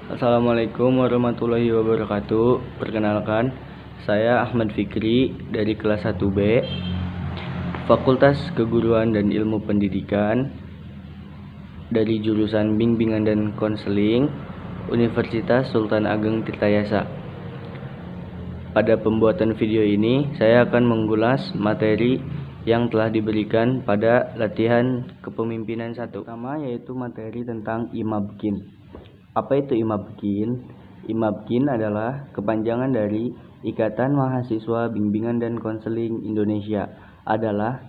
Assalamualaikum warahmatullahi wabarakatuh. Perkenalkan, saya Ahmad Fikri dari kelas 1B, Fakultas Keguruan dan Ilmu Pendidikan dari jurusan Bimbingan dan Konseling, Universitas Sultan Ageng Tirtayasa. Pada pembuatan video ini, saya akan mengulas materi yang telah diberikan pada latihan kepemimpinan 1. Pertama yaitu materi tentang IMABKIN. Apa itu IMABKIN? IMABKIN adalah kepanjangan dari Ikatan Mahasiswa Bimbingan dan Konseling Indonesia. Adalah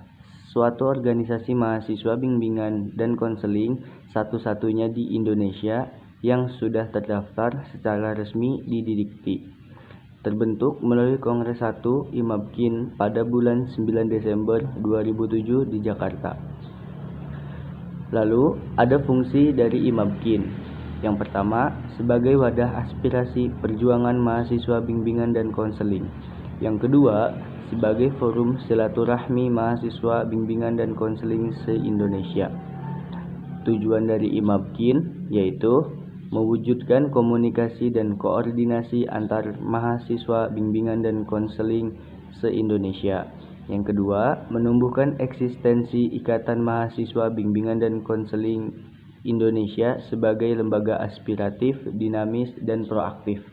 suatu organisasi mahasiswa bimbingan dan konseling satu-satunya di Indonesia yang sudah terdaftar secara resmi di Didikti. Terbentuk melalui Kongres 1 IMABKIN pada bulan 9 Desember 2007 di Jakarta. Lalu, ada fungsi dari IMABKIN. Yang pertama, sebagai wadah aspirasi perjuangan mahasiswa bimbingan dan konseling. Yang kedua, sebagai forum silaturahmi mahasiswa bimbingan dan konseling se-Indonesia. Tujuan dari IMABKIN yaitu mewujudkan komunikasi dan koordinasi antar mahasiswa bimbingan dan konseling se-Indonesia. Yang kedua, menumbuhkan eksistensi Ikatan Mahasiswa Bimbingan dan Konseling Indonesia sebagai lembaga aspiratif, dinamis, dan proaktif.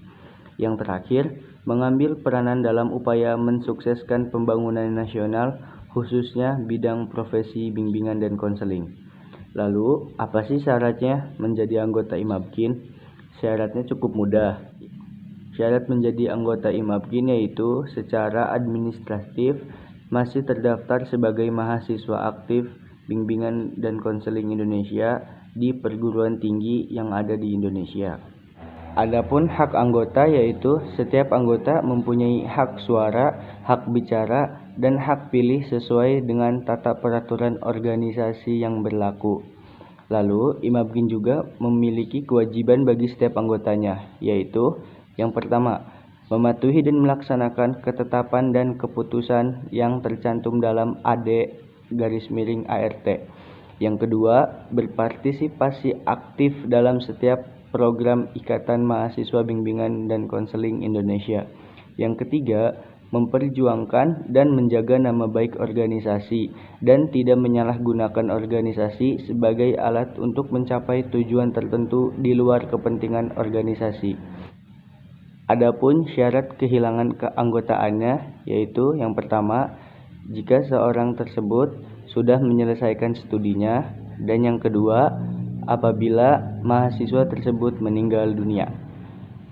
Yang terakhir, mengambil peranan dalam upaya mensukseskan pembangunan nasional, khususnya bidang profesi bimbingan dan konseling. Lalu, apa sih syaratnya menjadi anggota IMABKIN? Syaratnya cukup mudah. Syarat menjadi anggota IMABKIN yaitu secara administratif masih terdaftar sebagai mahasiswa aktif bimbingan dan konseling Indonesia di perguruan tinggi yang ada di Indonesia. Adapun hak anggota yaitu setiap anggota mempunyai hak suara, hak bicara, dan hak pilih sesuai dengan tata peraturan organisasi yang berlaku. Lalu, IMABKIN juga memiliki kewajiban bagi setiap anggotanya, yaitu yang pertama, mematuhi dan melaksanakan ketetapan dan keputusan yang tercantum dalam AD_ART. Yang kedua, berpartisipasi aktif dalam setiap program Ikatan Mahasiswa Bimbingan dan Konseling Indonesia. Yang ketiga, memperjuangkan dan menjaga nama baik organisasi dan tidak menyalahgunakan organisasi sebagai alat untuk mencapai tujuan tertentu di luar kepentingan organisasi. Adapun syarat kehilangan keanggotaannya yaitu yang pertama, jika seorang tersebut sudah menyelesaikan studinya, dan yang kedua, apabila mahasiswa tersebut meninggal dunia.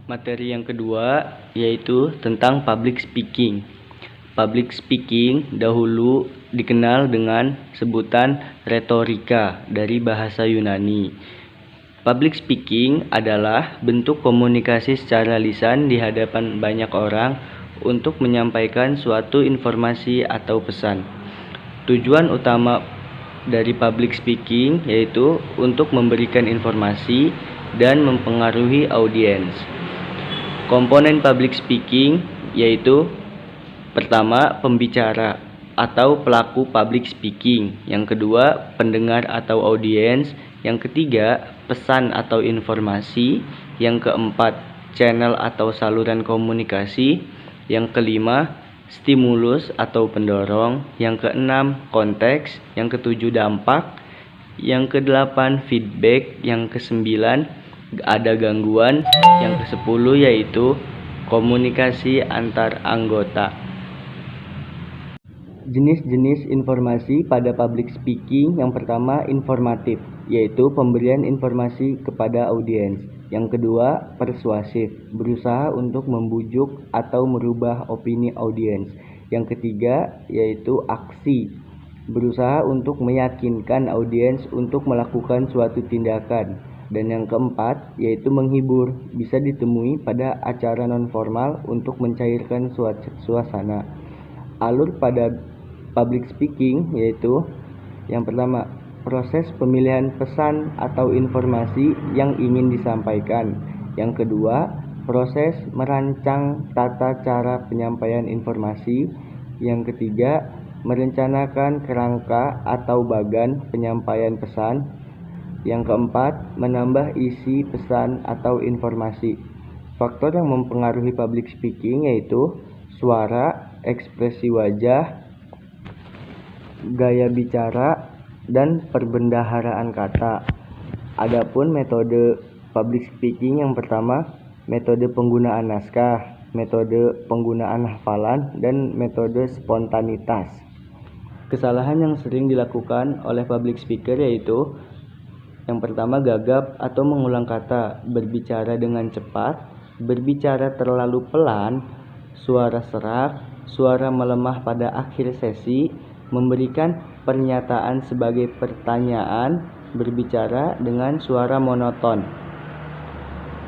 Materi yang kedua yaitu tentang public speaking. Public speaking dahulu dikenal dengan sebutan retorika dari bahasa Yunani. Public speaking adalah bentuk komunikasi secara lisan di hadapan banyak orang untuk menyampaikan suatu informasi atau pesan. Tujuan utama dari public speaking yaitu untuk memberikan informasi dan mempengaruhi audiens. Komponen public speaking yaitu pertama, pembicara atau pelaku public speaking. Yang kedua, pendengar atau audiens. Yang ketiga, pesan atau informasi. Yang keempat, channel atau saluran komunikasi. Yang kelima, stimulus atau pendorong. Yang keenam, konteks. Yang ketujuh, dampak. Yang kedelapan, feedback. Yang kesembilan, ada gangguan. Yang kesepuluh yaitu komunikasi antar anggota. Jenis-jenis informasi pada public speaking. Yang pertama, informatif, yaitu pemberian informasi kepada audiens. Yang kedua, persuasif, berusaha untuk membujuk atau merubah opini audiens. Yang ketiga, yaitu aksi, berusaha untuk meyakinkan audiens untuk melakukan suatu tindakan. Dan yang keempat, yaitu menghibur, bisa ditemui pada acara non-formal untuk mencairkan suasana. Alur pada public speaking yaitu yang pertama, proses pemilihan pesan atau informasi yang ingin disampaikan. Yang kedua, proses merancang tata cara penyampaian informasi. Yang ketiga, merencanakan kerangka atau bagan penyampaian pesan. Yang keempat, menambah isi pesan atau informasi. Faktor yang mempengaruhi public speaking yaitu suara, ekspresi wajah, gaya bicara, dan perbendaharaan kata. Adapun metode public speaking yang pertama, metode penggunaan naskah, metode penggunaan hafalan, dan metode spontanitas. Kesalahan yang sering dilakukan oleh public speaker yaitu yang pertama, gagap atau mengulang kata, berbicara dengan cepat, berbicara terlalu pelan, suara serak, suara melemah pada akhir sesi, memberikan pernyataan sebagai pertanyaan, berbicara dengan suara monoton.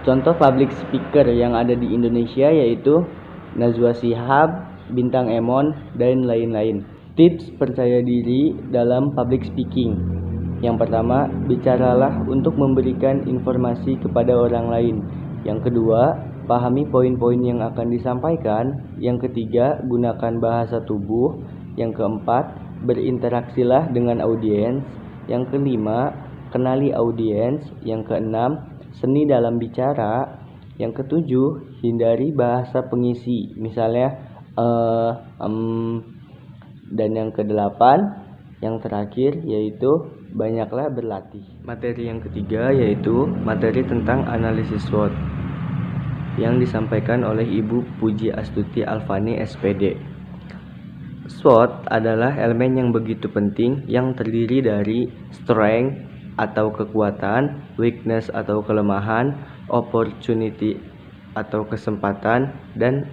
Contoh public speaker yang ada di Indonesia yaitu Najwa Shihab, Bintang Emon, dan lain-lain. Tips percaya diri dalam public speaking. Yang pertama, bicaralah untuk memberikan informasi kepada orang lain. Yang kedua, pahami poin-poin yang akan disampaikan. Yang ketiga, gunakan bahasa tubuh. Yang keempat, berinteraksilah dengan audiens. Yang kelima, kenali audiens. Yang keenam, seni dalam bicara. Yang ketujuh, hindari bahasa pengisi, misalnya dan yang kedelapan, yang terakhir yaitu banyaklah berlatih. Materi yang ketiga yaitu materi tentang analisis SWOT yang disampaikan oleh Ibu Puji Astuti Alfani SPD. SWOT adalah elemen yang begitu penting yang terdiri dari strength atau kekuatan, weakness atau kelemahan, opportunity atau kesempatan, dan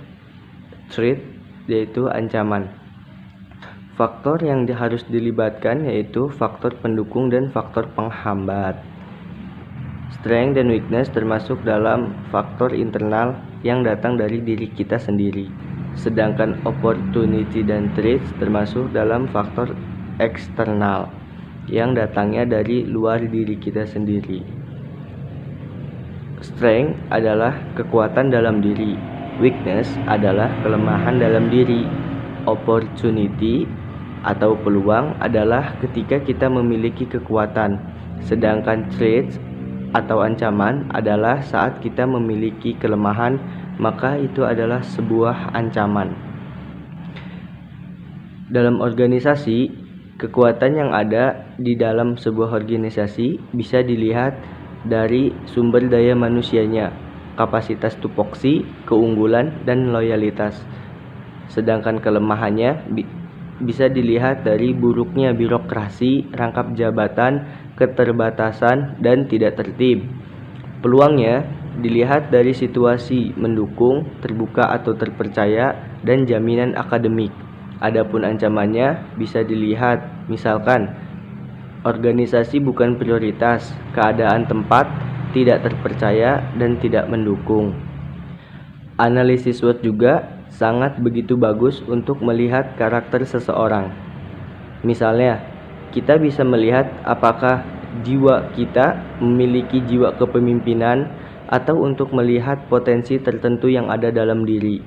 threat yaitu ancaman. Faktor yang harus dilibatkan yaitu faktor pendukung dan faktor penghambat. Strength dan weakness termasuk dalam faktor internal yang datang dari diri kita sendiri. Sedangkan opportunity dan threat termasuk dalam faktor eksternal yang datangnya dari luar diri kita sendiri. Strength adalah kekuatan dalam diri. Weakness adalah kelemahan dalam diri. Opportunity atau peluang adalah ketika kita memiliki kekuatan, sedangkan threat atau ancaman adalah saat kita memiliki kelemahan, maka itu adalah sebuah ancaman. Dalam organisasi, kekuatan yang ada di dalam sebuah organisasi bisa dilihat dari sumber daya manusianya, kapasitas tupoksi, keunggulan, dan loyalitas. Sedangkan kelemahannya bisa dilihat dari buruknya birokrasi, rangkap jabatan, keterbatasan, dan tidak tertib. Peluangnya dilihat dari situasi mendukung, terbuka atau terpercaya, dan jaminan akademik. Adapun ancamannya bisa dilihat, misalkan organisasi bukan prioritas, keadaan tempat tidak terpercaya dan tidak mendukung. Analisis SWOT juga sangat begitu bagus untuk melihat karakter seseorang. Misalnya, kita bisa melihat apakah jiwa kita memiliki jiwa kepemimpinan atau untuk melihat potensi tertentu yang ada dalam diri.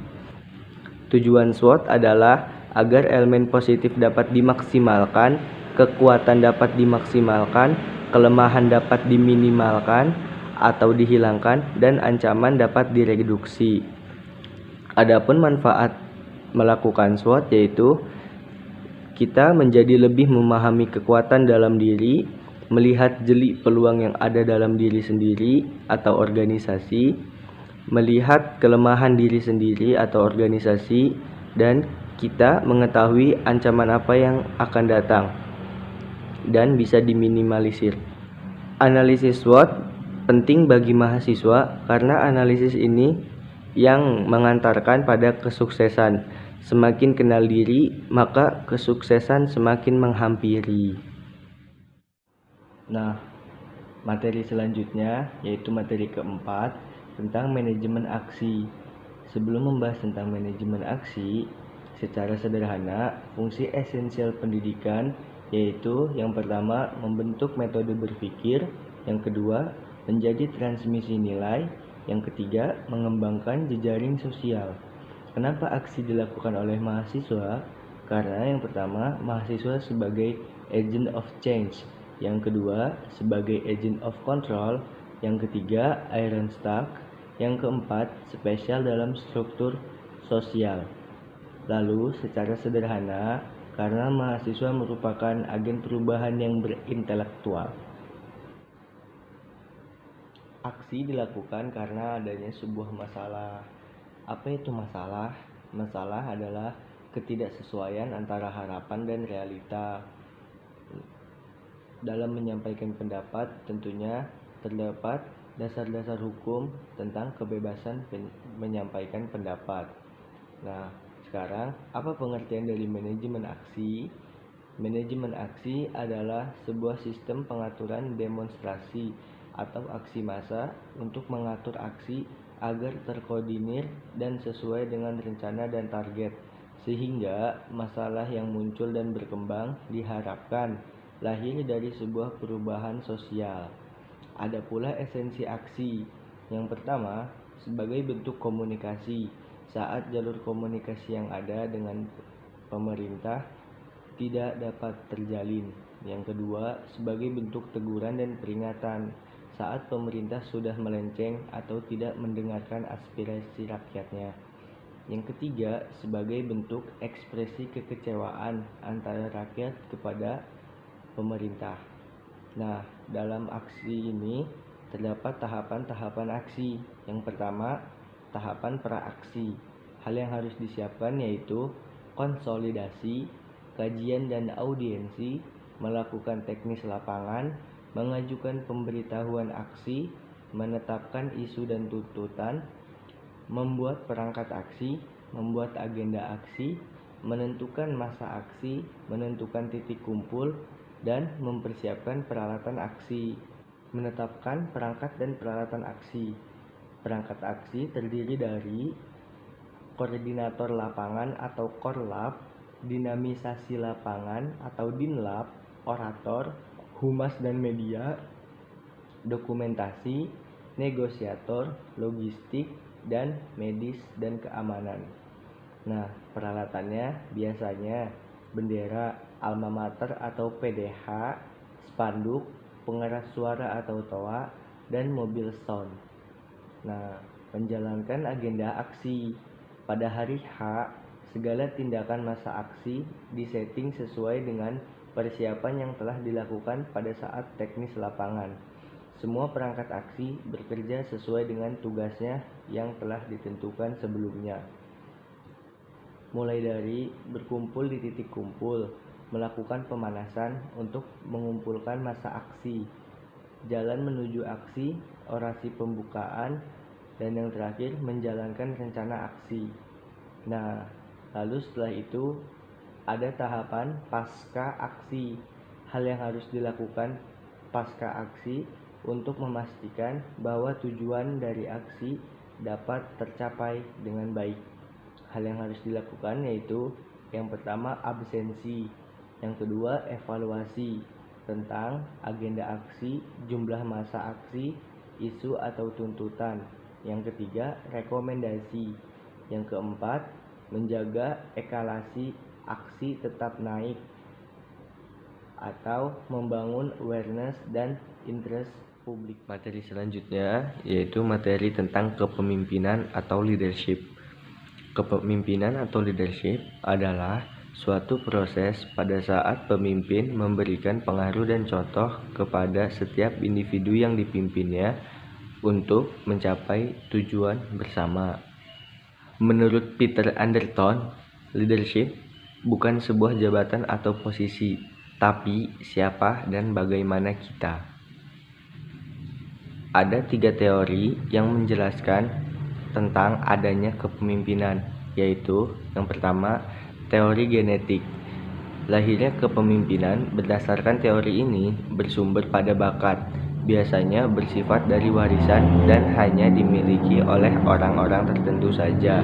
Tujuan SWOT adalah agar elemen positif dapat dimaksimalkan, kekuatan dapat dimaksimalkan, kelemahan dapat diminimalkan atau dihilangkan, dan ancaman dapat direduksi. Adapun manfaat melakukan SWOT yaitu kita menjadi lebih memahami kekuatan dalam diri, melihat jeli peluang yang ada dalam diri sendiri atau organisasi, melihat kelemahan diri sendiri atau organisasi, dan kita mengetahui ancaman apa yang akan datang dan bisa diminimalisir. Analisis SWOT penting bagi mahasiswa karena analisis ini yang mengantarkan pada kesuksesan. Semakin kenal diri, maka kesuksesan semakin menghampiri. Nah, materi selanjutnya yaitu materi keempat tentang manajemen aksi. Sebelum membahas tentang manajemen aksi, secara sederhana, fungsi esensial pendidikan yaitu yang pertama membentuk metode berpikir, yang kedua menjadi transmisi nilai, yang ketiga mengembangkan jejaring sosial. Kenapa aksi dilakukan oleh mahasiswa? Karena yang pertama, mahasiswa sebagai agent of change, Yang kedua, sebagai agent of control. Yang ketiga, iron stuck. Yang keempat, spesial dalam struktur sosial. Lalu, secara sederhana, karena mahasiswa merupakan agen perubahan yang berintelektual. Aksi dilakukan karena adanya sebuah masalah. Apa itu masalah? Masalah adalah ketidaksesuaian antara harapan dan realita. Dalam menyampaikan pendapat, tentunya terdapat dasar-dasar hukum tentang kebebasan menyampaikan pendapat. Nah, sekarang apa pengertian dari manajemen aksi? Manajemen aksi adalah sebuah sistem pengaturan demonstrasi atau aksi massa untuk mengatur aksi agar terkoordinir dan sesuai dengan rencana dan target, sehingga masalah yang muncul dan berkembang diharapkan lahir dari sebuah perubahan sosial. Ada pula esensi aksi. Yang pertama, sebagai bentuk komunikasi. Saat jalur komunikasi yang ada dengan pemerintah tidak dapat terjalin. Yang kedua, sebagai bentuk teguran dan peringatan. Saat pemerintah sudah melenceng atau tidak mendengarkan aspirasi rakyatnya. Yang ketiga, sebagai bentuk ekspresi kekecewaan antara rakyat kepada pemerintah. Nah, dalam aksi ini terdapat tahapan-tahapan aksi. Yang pertama, tahapan praaksi. Hal yang harus disiapkan yaitu konsolidasi, kajian dan audiensi, melakukan teknis lapangan, mengajukan pemberitahuan aksi, menetapkan isu dan tuntutan, membuat perangkat aksi, membuat agenda aksi, menentukan masa aksi, menentukan titik kumpul, dan mempersiapkan peralatan aksi. Menetapkan perangkat dan peralatan aksi. Perangkat aksi terdiri dari koordinator lapangan atau korlap, dinamisasi lapangan atau dinlap, orator, humas dan media, dokumentasi, negosiator, logistik, dan medis dan keamanan. Nah, peralatannya biasanya bendera, alma mater atau PDH, spanduk, pengeras suara atau toa, dan mobil sound. Nah, menjalankan agenda aksi. Pada hari H, segala tindakan masa aksi disetting sesuai dengan persiapan yang telah dilakukan pada saat teknis lapangan. Semua perangkat aksi bekerja sesuai dengan tugasnya yang telah ditentukan sebelumnya. Mulai dari berkumpul di titik kumpul, melakukan pemanasan untuk mengumpulkan masa aksi, jalan menuju aksi, orasi pembukaan, dan yang terakhir menjalankan rencana aksi. Nah, lalu setelah itu ada tahapan pasca aksi. Hal yang harus dilakukan pasca aksi untuk memastikan bahwa tujuan dari aksi dapat tercapai dengan baik. Hal yang harus dilakukan yaitu yang pertama absensi, yang kedua evaluasi tentang agenda aksi, jumlah masa aksi, isu atau tuntutan. Yang ketiga rekomendasi. Yang keempat menjaga eskalasi aksi tetap naik atau membangun awareness dan interest publik. Materi selanjutnya yaitu materi tentang kepemimpinan atau leadership. Kepemimpinan atau leadership adalah suatu proses pada saat pemimpin memberikan pengaruh dan contoh kepada setiap individu yang dipimpinnya untuk mencapai tujuan bersama. Menurut Peter Anderton, leadership bukan sebuah jabatan atau posisi, tapi siapa dan bagaimana kita. Ada 3 teori yang menjelaskan tentang adanya kepemimpinan, yaitu yang pertama, teori genetik. Lahirnya kepemimpinan berdasarkan teori ini bersumber pada bakat, biasanya bersifat dari warisan dan hanya dimiliki oleh orang-orang tertentu saja.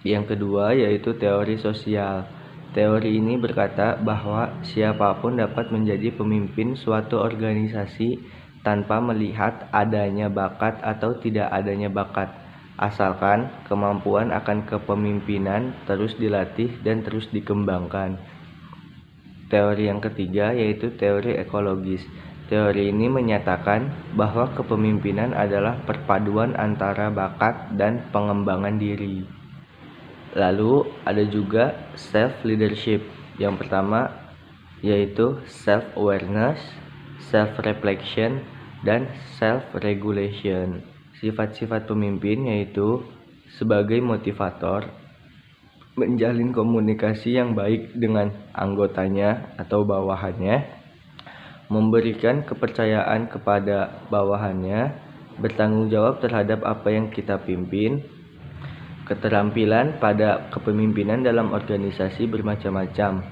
Yang kedua yaitu teori sosial. Teori ini berkata bahwa siapapun dapat menjadi pemimpin suatu organisasi tanpa melihat adanya bakat atau tidak adanya bakat, asalkan kemampuan akan kepemimpinan terus dilatih dan terus dikembangkan. teori yang ketiga yaitu teori ekologis. Teori ini menyatakan bahwa kepemimpinan adalah perpaduan antara bakat dan pengembangan diri. Lalu ada juga self-leadership. Yang pertama yaitu self-awareness, self-reflection, dan self-regulation. Sifat-sifat pemimpin yaitu sebagai motivator, menjalin komunikasi yang baik dengan anggotanya atau bawahannya, memberikan kepercayaan kepada bawahannya, bertanggung jawab terhadap apa yang kita pimpin. Keterampilan pada kepemimpinan dalam organisasi bermacam-macam,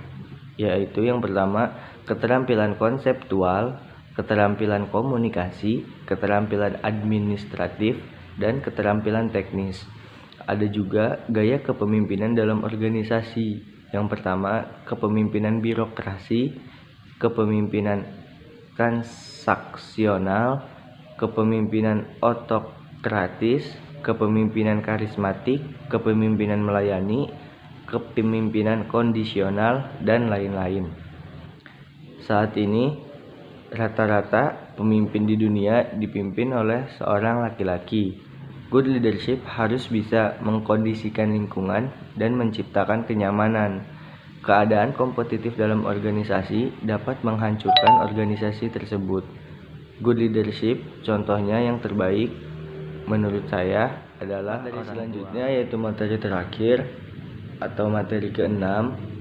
yaitu yang pertama keterampilan konseptual, keterampilan komunikasi, keterampilan administratif, dan keterampilan teknis. Ada juga gaya kepemimpinan dalam organisasi. Yang pertama kepemimpinan birokrasi, kepemimpinan transaksional, kepemimpinan otokratis, kepemimpinan karismatik, kepemimpinan melayani, kepemimpinan kondisional, dan lain-lain. Saat ini rata-rata pemimpin di dunia dipimpin oleh seorang laki-laki. Good leadership harus bisa mengkondisikan lingkungan dan menciptakan kenyamanan. Keadaan kompetitif dalam organisasi dapat menghancurkan organisasi tersebut. Good leadership, contohnya yang terbaik menurut saya adalah materi selanjutnya, yaitu materi terakhir atau materi ke-6,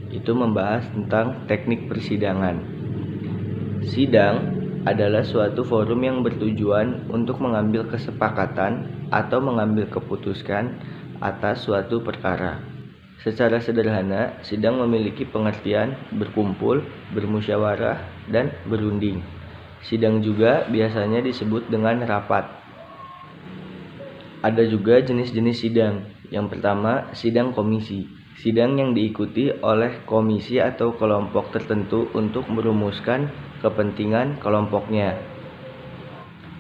itu membahas tentang teknik persidangan. Sidang adalah suatu forum yang bertujuan untuk mengambil kesepakatan atau mengambil keputusan atas suatu perkara. Secara sederhana, sidang memiliki pengertian berkumpul, bermusyawarah, dan berunding. Sidang juga biasanya disebut dengan rapat. Ada juga jenis-jenis sidang. Yang pertama, sidang komisi. Sidang yang diikuti oleh komisi atau kelompok tertentu untuk merumuskan kepentingan kelompoknya.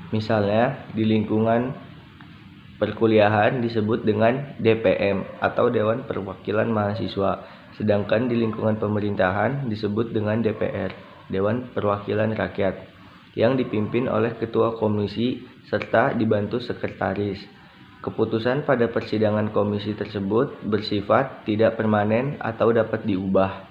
Misalnya, di lingkungan perkuliahan disebut dengan DPM atau Dewan Perwakilan Mahasiswa, sedangkan di lingkungan pemerintahan disebut dengan DPR, Dewan Perwakilan Rakyat, yang dipimpin oleh ketua komisi serta dibantu sekretaris. Keputusan pada persidangan komisi tersebut bersifat tidak permanen atau dapat diubah.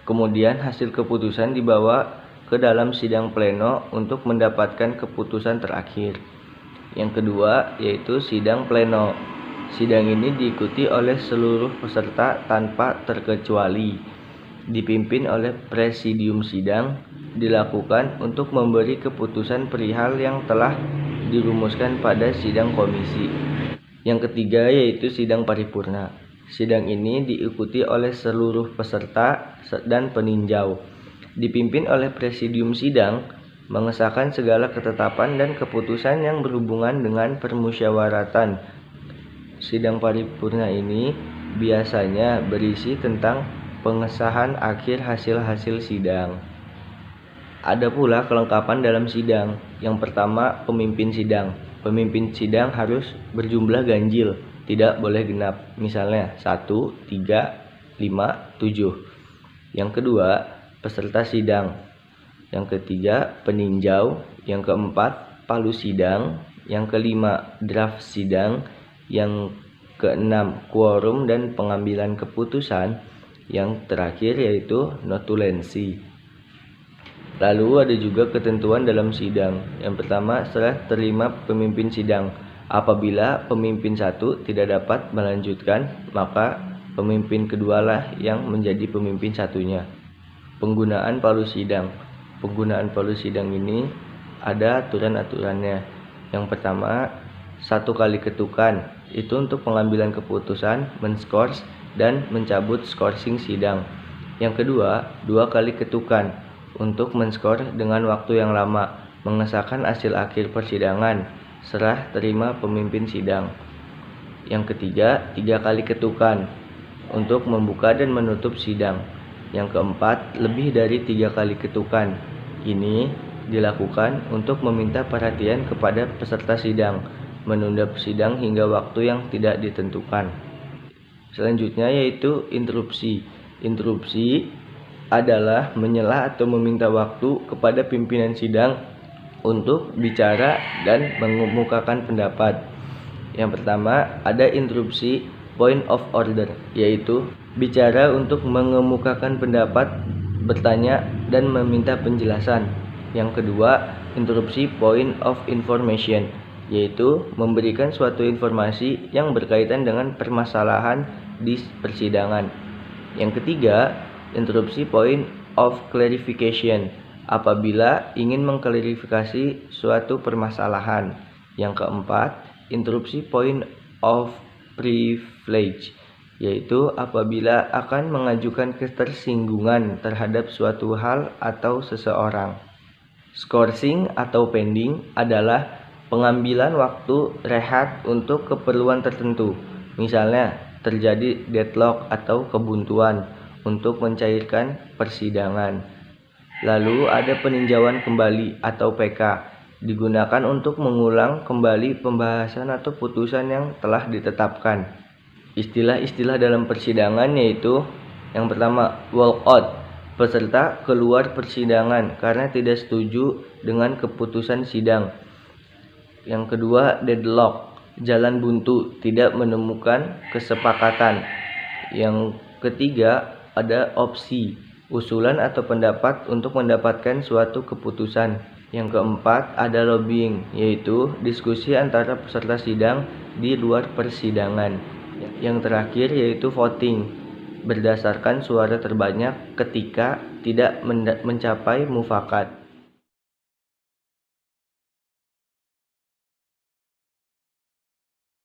Kemudian hasil keputusan dibawa ke dalam sidang pleno untuk mendapatkan keputusan terakhir. Yang kedua yaitu sidang pleno. Sidang ini diikuti oleh seluruh peserta tanpa terkecuali. Dipimpin oleh presidium sidang, dilakukan untuk memberi keputusan perihal yang telah dirumuskan pada sidang komisi. Yang ketiga yaitu sidang paripurna. Sidang ini diikuti oleh seluruh peserta dan peninjau. Dipimpin oleh presidium sidang, mengesahkan segala ketetapan dan keputusan yang berhubungan dengan permusyawaratan. Sidang paripurna ini biasanya berisi tentang pengesahan akhir hasil-hasil sidang. Ada pula kelengkapan dalam sidang. Yang pertama, pemimpin sidang. Pemimpin sidang harus berjumlah ganjil, tidak boleh genap. Misalnya 1, 3, 5, 7. Yang kedua, peserta sidang. Yang ketiga, peninjau. Yang keempat, palu sidang. Yang kelima, draft sidang. Yang keenam, quorum dan pengambilan keputusan. Yang terakhir yaitu notulensi. Lalu ada juga ketentuan dalam sidang. Yang pertama, setelah terima pemimpin sidang. Apabila pemimpin satu tidak dapat melanjutkan, maka pemimpin kedualah yang menjadi pemimpin satunya. Penggunaan palu sidang. Penggunaan palu sidang ini ada aturan-aturannya. Yang pertama, 1 kali ketukan, itu untuk pengambilan keputusan, menskors, dan mencabut skorsing sidang. Yang kedua, 2 kali ketukan, untuk menskor dengan waktu yang lama, mengesahkan hasil akhir persidangan, serah terima pemimpin sidang. Yang ketiga, 3 kali ketukan, untuk membuka dan menutup sidang. Yang keempat, lebih dari 3 kali ketukan. Ini dilakukan untuk meminta perhatian kepada peserta sidang, menunda sidang hingga waktu yang tidak ditentukan. Selanjutnya yaitu interupsi. Interupsi adalah menyela atau meminta waktu kepada pimpinan sidang untuk bicara dan mengemukakan pendapat. Yang pertama, ada interupsi point of order, yaitu bicara untuk mengemukakan pendapat, bertanya, dan meminta penjelasan. Yang kedua, interupsi point of information, yaitu memberikan suatu informasi yang berkaitan dengan permasalahan di persidangan. Yang ketiga, interupsi point of clarification, apabila ingin mengklarifikasi suatu permasalahan. Yang keempat, interupsi point of privilege, yaitu apabila akan mengajukan ketersinggungan terhadap suatu hal atau seseorang. Scourging atau pending adalah pengambilan waktu rehat untuk keperluan tertentu. Misalnya, terjadi deadlock atau kebuntuan untuk mencairkan persidangan. Lalu ada peninjauan kembali atau PK, digunakan untuk mengulang kembali pembahasan atau putusan yang telah ditetapkan. Istilah-istilah dalam persidangan yaitu yang pertama, walk out, peserta keluar persidangan karena tidak setuju dengan keputusan sidang. Yang kedua, deadlock, jalan buntu, tidak menemukan kesepakatan. Yang ketiga, ada opsi, usulan atau pendapat untuk mendapatkan suatu keputusan. Yang keempat, ada lobbying, yaitu diskusi antara peserta sidang di luar persidangan. Yang terakhir yaitu voting, berdasarkan suara terbanyak ketika tidak mencapai mufakat.